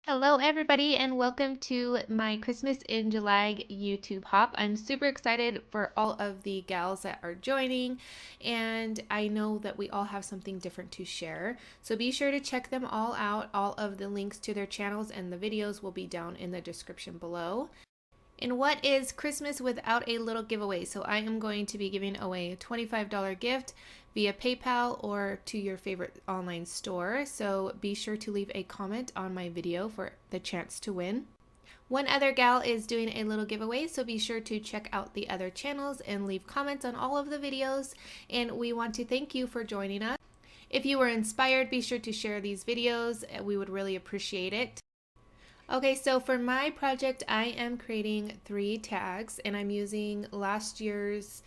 Hello, everybody, and welcome to my Christmas in July YouTube hop. I'm super excited for all of the gals that are joining, and I know that we all have something different to share. So be sure to check them all out. All of the links to their channels and the videos will be down in the description below. And what is Christmas without a little giveaway? So I am going to be giving away a $25 gift via PayPal or to your favorite online store. So be sure to leave a comment on my video for the chance to win. One other gal is doing a little giveaway, so be sure to check out the other channels and leave comments on all of the videos. And we want to thank you for joining us. If you were inspired, be sure to share these videos. We would really appreciate it. Okay, so for my project, I am creating 3 tags, and I'm using last year's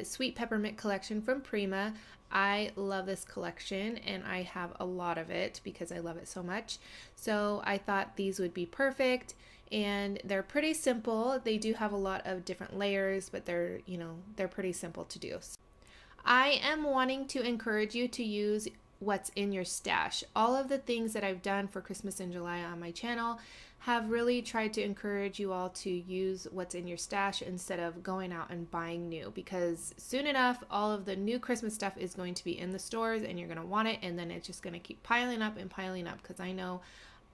Sweet Peppermint collection from Prima. I love this collection, and I have a lot of it because I love it so much. So I thought these would be perfect, and they're pretty simple. They do have a lot of different layers, but they're pretty simple to do. I am wanting to encourage you to use what's in your stash. All of the things that I've done for Christmas in July on my channel have really tried to encourage you all to use what's in your stash instead of going out and buying new, because soon enough all of the new Christmas stuff is going to be in the stores and you're going to want it, and then it's just going to keep piling up and piling up, because I know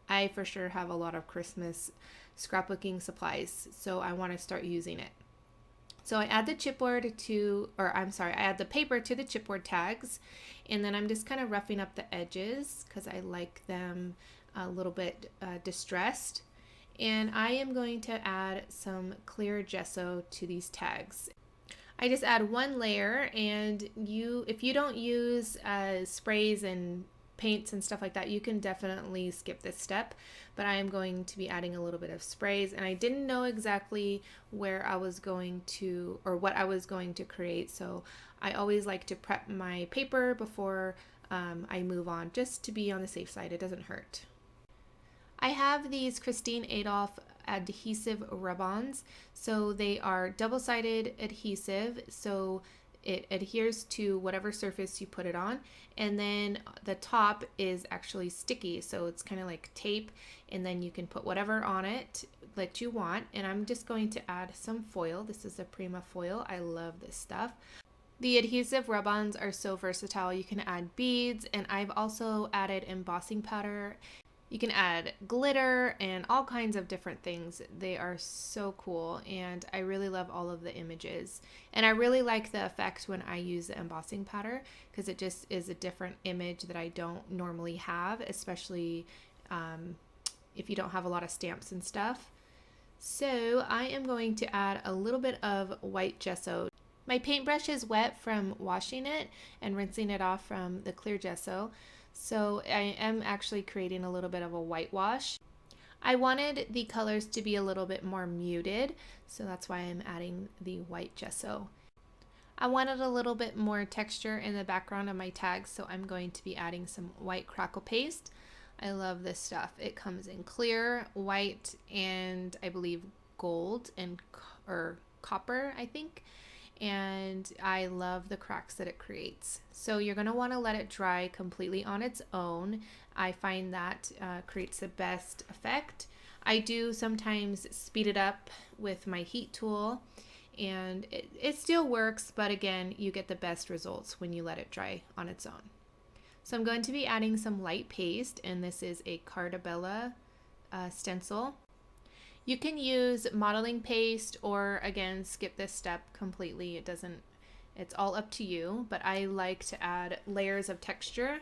I for sure have a lot of Christmas scrapbooking supplies, so I want to start using it. So I add the I add the paper to the chipboard tags, and then I'm just kind of roughing up the edges because I like them a little bit distressed. And I am going to add some clear gesso to these tags. I just add 1 layer, and if you don't use sprays and paints and stuff like that, you can definitely skip this step, but I am going to be adding a little bit of sprays, and I didn't know exactly where I was going to, or what I was going to create, so I always like to prep my paper before I move on, just to be on the safe side. It doesn't hurt. I have these Christine Adolph adhesive rub-ons, so they are double-sided adhesive, so it adheres to whatever surface you put it on, and then the top is actually sticky, so it's kind of like tape, and then you can put whatever on it that you want. And I'm just going to add some foil. This is a Prima foil. I love this stuff. The adhesive rub-ons are so versatile. You can add beads, and I've also added embossing powder. You can add glitter and all kinds of different things. They are so cool, and I really love all of the images. And I really like the effect when I use the embossing powder, because it just is a different image that I don't normally have, especially if you don't have a lot of stamps and stuff. So I am going to add a little bit of white gesso. My paintbrush is wet from washing it and rinsing it off from the clear gesso, so I am actually creating a little bit of a whitewash. I wanted the colors to be a little bit more muted, so that's why I'm adding the white gesso. I wanted a little bit more texture in the background of my tags, so I'm going to be adding some white crackle paste. I love this stuff. It comes in clear, white, and I believe gold or copper, I think. And I love the cracks that it creates. So you're going to want to let it dry completely on its own. I find that creates the best effect. I do sometimes speed it up with my heat tool, and it still works, but again, you get the best results when you let it dry on its own. So I'm going to be adding some light paste, and this is a Cardabella stencil. You can use modeling paste, or again, skip this step completely. It's all up to you, but I like to add layers of texture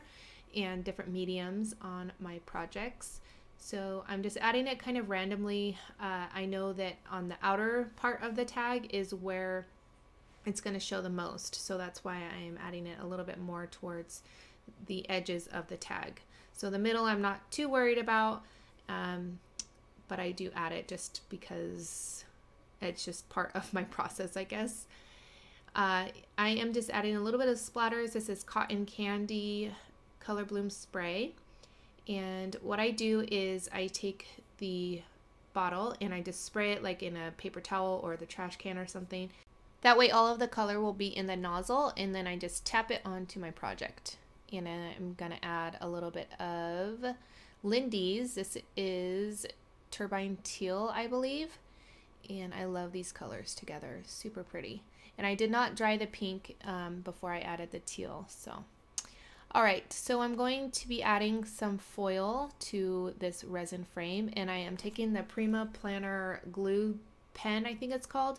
and different mediums on my projects. So I'm just adding it kind of randomly. I know that on the outer part of the tag is where it's going to show the most, so that's why I'm adding it a little bit more towards the edges of the tag. So the middle I'm not too worried about, but I do add it just because it's just part of my process, I guess. I am just adding a little bit of splatters. This is Cotton Candy Color Bloom Spray. And what I do is I take the bottle and I just spray it like in a paper towel or the trash can or something. That way all of the color will be in the nozzle, and then I just tap it onto my project. And I'm going to add a little bit of Lindy's. This is turbine teal, I believe. And I love these colors together. Super pretty. And I did not dry the pink before I added the teal. So, all right. So I'm going to be adding some foil to this resin frame. And I am taking the Prima Planner glue pen, I think it's called.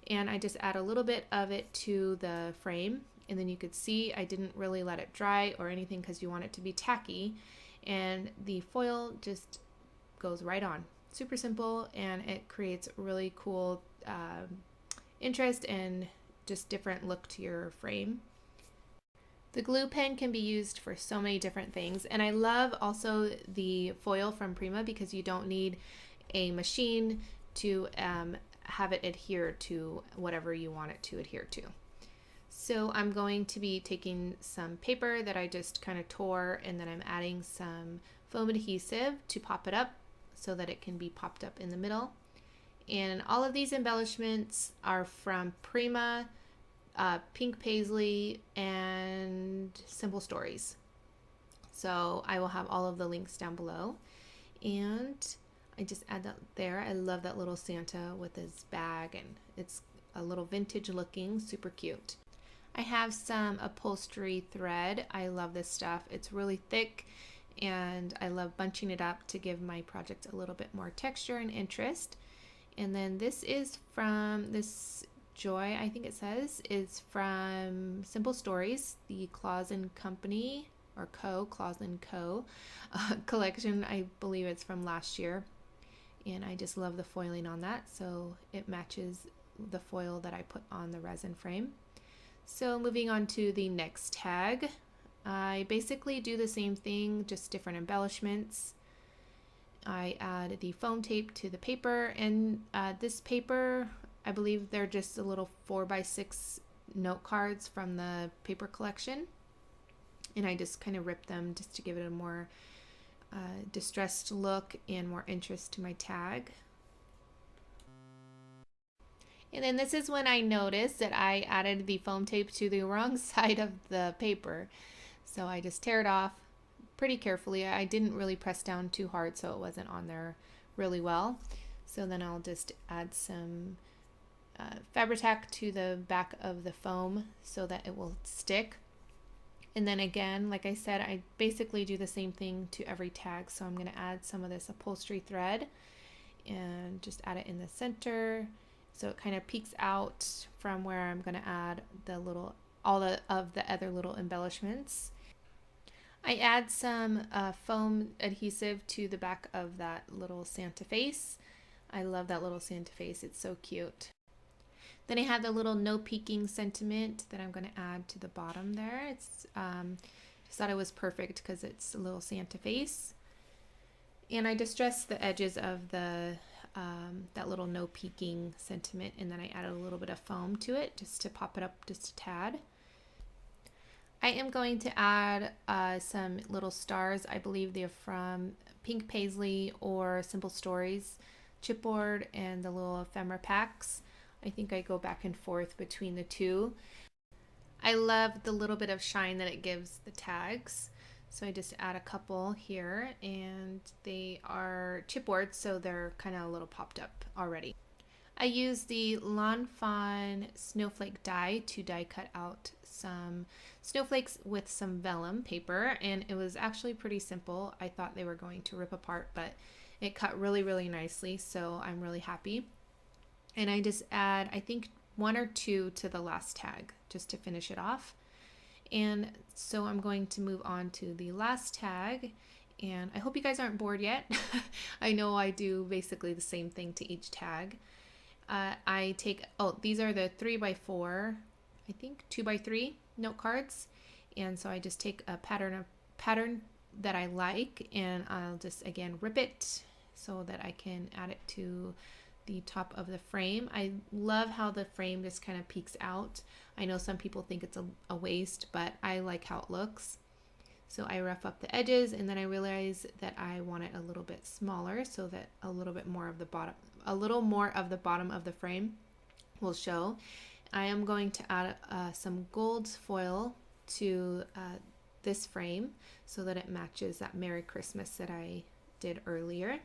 And I just add a little bit of it to the frame. And then you could see I didn't really let it dry or anything because you want it to be tacky. And the foil just goes right on. Super simple, and it creates really cool interest and just different look to your frame. The glue pen can be used for so many different things, and I love also the foil from Prima because you don't need a machine to have it adhere to whatever you want it to adhere to. So I'm going to be taking some paper that I just kind of tore, and then I'm adding some foam adhesive to pop it up so that it can be popped up in the middle. And all of these embellishments are from Prima, Pink Paisley, and Simple Stories. So I will have all of the links down below. And I just add that there. I love that little Santa with his bag, and it's a little vintage looking, super cute. I have some upholstery thread. I love this stuff. It's really thick, and I love bunching it up to give my project a little bit more texture and interest. And then this is from this Joy, I think it says, is from Simple Stories, the Claus and Company, or Claus and Co. Collection. I believe it's from last year. And I just love the foiling on that, so it matches the foil that I put on the resin frame. So moving on to the next tag, I basically do the same thing, just different embellishments. I add the foam tape to the paper, and this paper, I believe they're just a little 4x6 note cards from the paper collection, and I just kind of rip them just to give it a more distressed look and more interest to my tag. And then this is when I noticed that I added the foam tape to the wrong side of the paper. So I just tear it off pretty carefully. I didn't really press down too hard so it wasn't on there really well. So then I'll just add some Fabri-Tac to the back of the foam so that it will stick. And then again, like I said, I basically do the same thing to every tag. So I'm going to add some of this upholstery thread and just add it in the center. So it kind of peeks out from where I'm going to add all of the other little embellishments. I add some foam adhesive to the back of that little Santa face. I love that little Santa face. It's so cute. Then I have the little no peeking sentiment that I'm going to add to the bottom there. It's just thought it was perfect because it's a little Santa face. And I distressed the edges of the that little no peeking sentiment, and then I added a little bit of foam to it just to pop it up just a tad. I am going to add some little stars. I believe they're from Pink Paisley or Simple Stories chipboard and the little ephemera packs. I think I go back and forth between the two. I love the little bit of shine that it gives the tags. So I just add a couple here, and they are chipboard, so they're kind of a little popped up already. I use the Lawn Fawn snowflake die to die cut out some snowflakes with some vellum paper, and it was actually pretty simple. I thought they were going to rip apart, but it cut really, really nicely, so I'm really happy. And I just add, I think, 1 or 2 to the last tag just to finish it off. And so I'm going to move on to the last tag, and I hope you guys aren't bored yet. I know I do basically the same thing to each tag. I take, these are the 3x4, I think 2x3 note cards, and so I just take a pattern that I like, and I'll just again rip it so that I can add it to the top of the frame. I love how the frame just kind of peeks out. I know some people think it's a waste, but I like how it looks. So I rough up the edges, and then I realize that I want it a little bit smaller so that a little more of the bottom of the frame will show. I am going to add some gold foil to this frame so that it matches that Merry Christmas that I did earlier.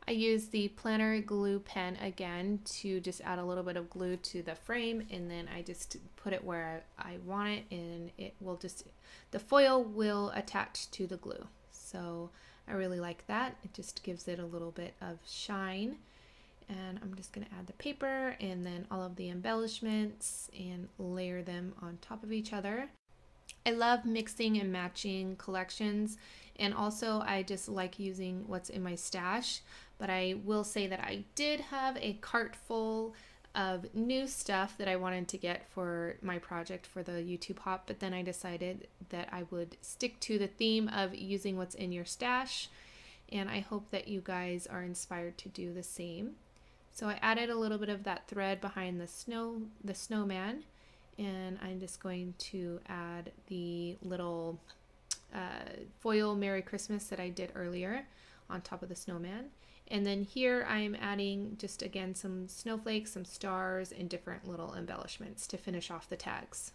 I used the planner glue pen again to just add a little bit of glue to the frame, and then I just put it where I want it, and it will just, the foil will attach to the glue. So I really like that. It just gives it a little bit of shine. And I'm just going to add the paper and then all of the embellishments and layer them on top of each other. I love mixing and matching collections, and also I just like using what's in my stash, but I will say that I did have a cart full of new stuff that I wanted to get for my project for the YouTube hop, but then I decided that I would stick to the theme of using what's in your stash, and I hope that you guys are inspired to do the same. So I added a little bit of that thread behind the snowman, and I'm just going to add the little foil Merry Christmas that I did earlier on top of the snowman. And then here I'm adding just again some snowflakes, some stars, and different little embellishments to finish off the tags.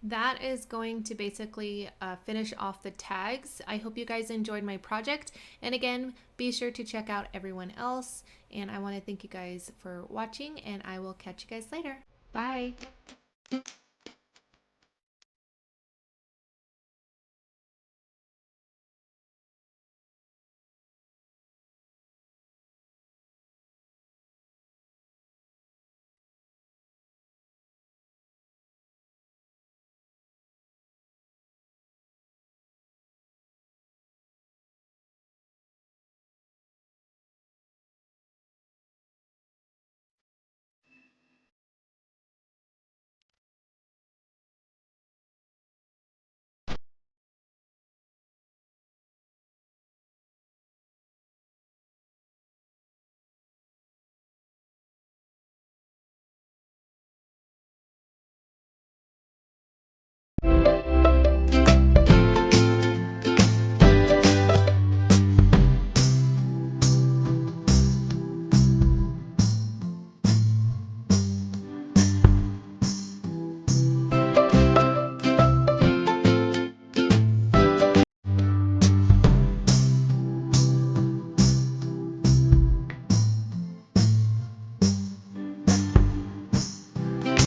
That is going to basically finish off the tags. I hope you guys enjoyed my project. And again, be sure to check out everyone else. And I want to thank you guys for watching, and I will catch you guys later. Bye.